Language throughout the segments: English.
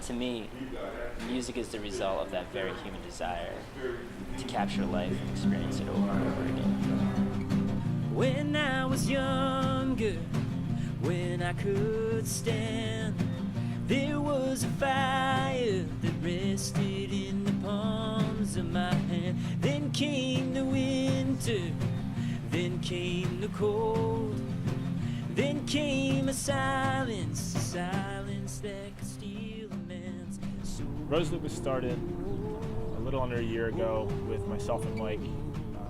to me, music is the result of that very human desire to capture life and experience it over and over again. When I was younger, when I could stand, there was a fire that rested in the palms of my hand. Then came the winter, then came the cold, then came a silence that could steal a man's soul. Rosu Lup was started a little under a year ago with myself and Mike,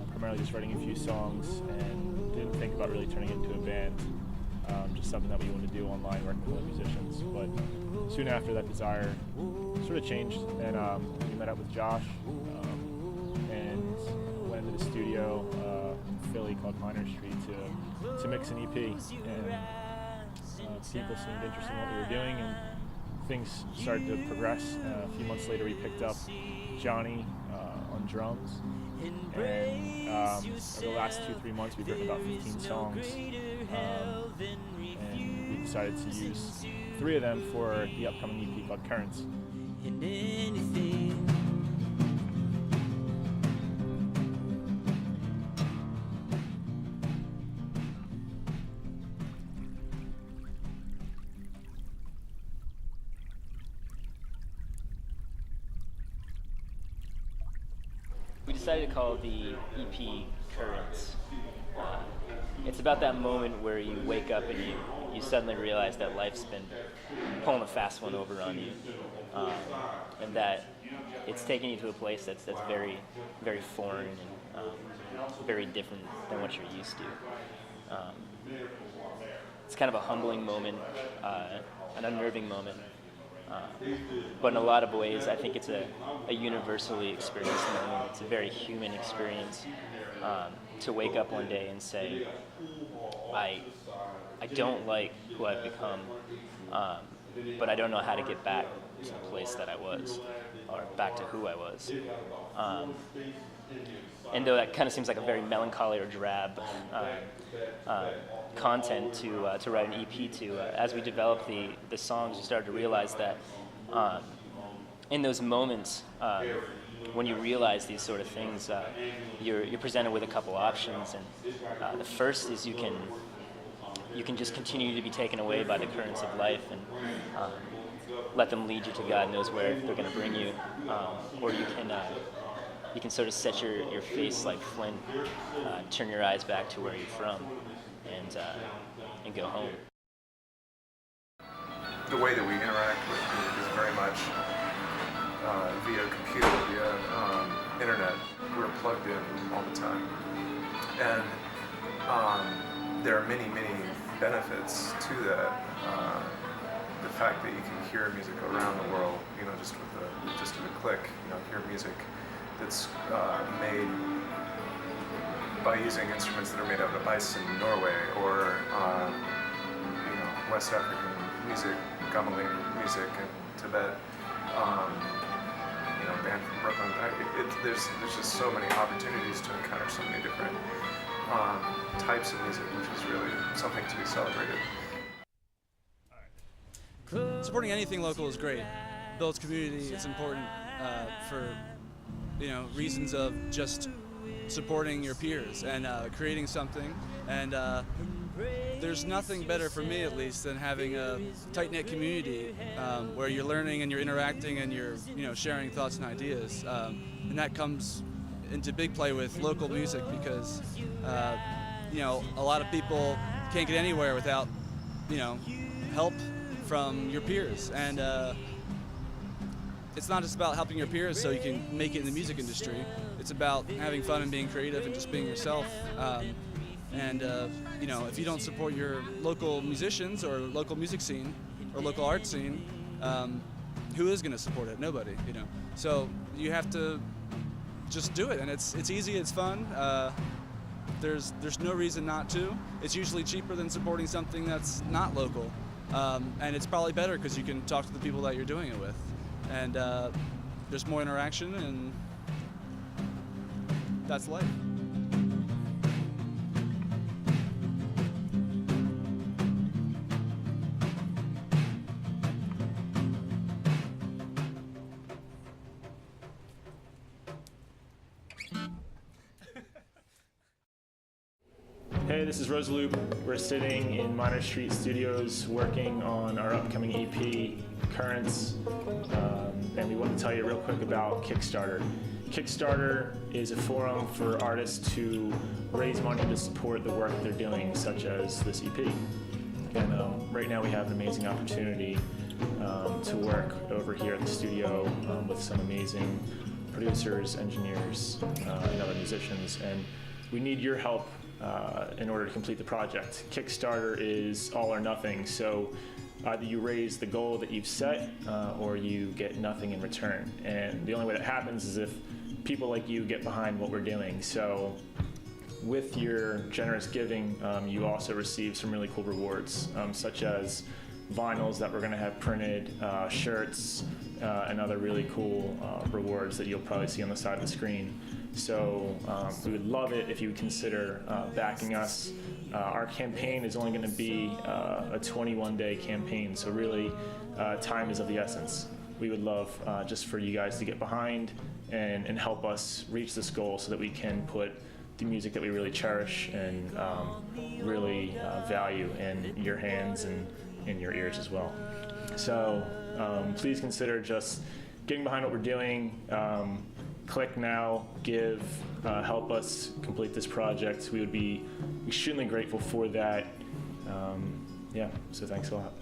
primarily just writing a few songs, and didn't think about really turning it into a band. Just something that we wanted to do online, working with other musicians. But soon after, that desire sort of changed, and we met up with Josh and went into the studio in Philly called Minor Street to mix an EP. And people seemed interested in what we were doing, and things started to progress. A few months later, we picked up Johnny on drums. And over the last 2-3 months, we've written about 15 songs, and we decided to use 3 of them for the upcoming EP called Currents. We decided to call the EP Currents. It's about that moment where you wake up and you suddenly realize that life's been pulling a fast one over on you, and that it's taking you to a place that's very, very foreign and very different than what you're used to. It's kind of a humbling moment, an unnerving moment. But in a lot of ways, I think it's a universally experienced moment. It's a very human experience to wake up one day and say, I don't like who I've become, but I don't know how to get back to the place that I was, or back to who I was. And though that kind of seems like a very melancholy or drab content to write an EP to, as we developed the songs, we started to realize that in those moments, when you realize these sort of things, you're presented with a couple options, and the first is you can just continue to be taken away by the currents of life and let them lead you to God knows where they're going to bring you, or you can sort of set your face like flint, turn your eyes back to where you're from, and go home. The way that we interact with music is very much via computer, via internet. We're plugged in all the time, and there are many, many benefits to that. The fact that you can hear music around the world, just with a click, hear music that's made by using instruments that are made out of ice in Norway, or West African music, gamelan music in Tibet, band from Brooklyn. There's just so many opportunities to encounter so many different types of music, which is really something to be celebrated. Supporting anything local is great. Builds community. It's important for reasons of just supporting your peers and creating something. And there's nothing better for me, at least, than having a tight-knit community where you're learning and you're interacting and you're sharing thoughts and ideas. And that comes into big play with local music because a lot of people can't get anywhere without help from your peers. And it's not just about helping your peers so you can make it in the music industry. It's about having fun and being creative and just being yourself. If you don't support your local musicians or local music scene or local art scene, who is going to support it? Nobody, So you have to just do it, and it's easy, it's fun. There's no reason not to. It's usually cheaper than supporting something that's not local, and it's probably better because you can talk to the people that you're doing it with, and there's more interaction, and that's life. Hey, this is Rosu Lup. We're sitting in Minor Street Studios working on our upcoming EP, Currents, and we want to tell you real quick about Kickstarter. Kickstarter is a forum for artists to raise money to support the work they're doing, such as this EP. And right now we have an amazing opportunity to work over here at the studio with some amazing producers, engineers, and other musicians, and we need your help in order to complete the project. Kickstarter is all or nothing, so either you raise the goal that you've set or you get nothing in return. And the only way that happens is if people like you get behind what we're doing. So with your generous giving, you also receive some really cool rewards, such as vinyls that we're going to have printed, shirts, and other really cool rewards that you'll probably see on the side of the screen. So we would love it if you would consider backing us. Our campaign is only going to be a 21-day campaign, so really time is of the essence. We would love just for you guys to get behind and help us reach this goal so that we can put the music that we really cherish and really value in your hands and in your ears as well. So please consider just getting behind what we're doing. Click now, give, help us complete this project. We would be extremely grateful for that. Yeah, so thanks a lot.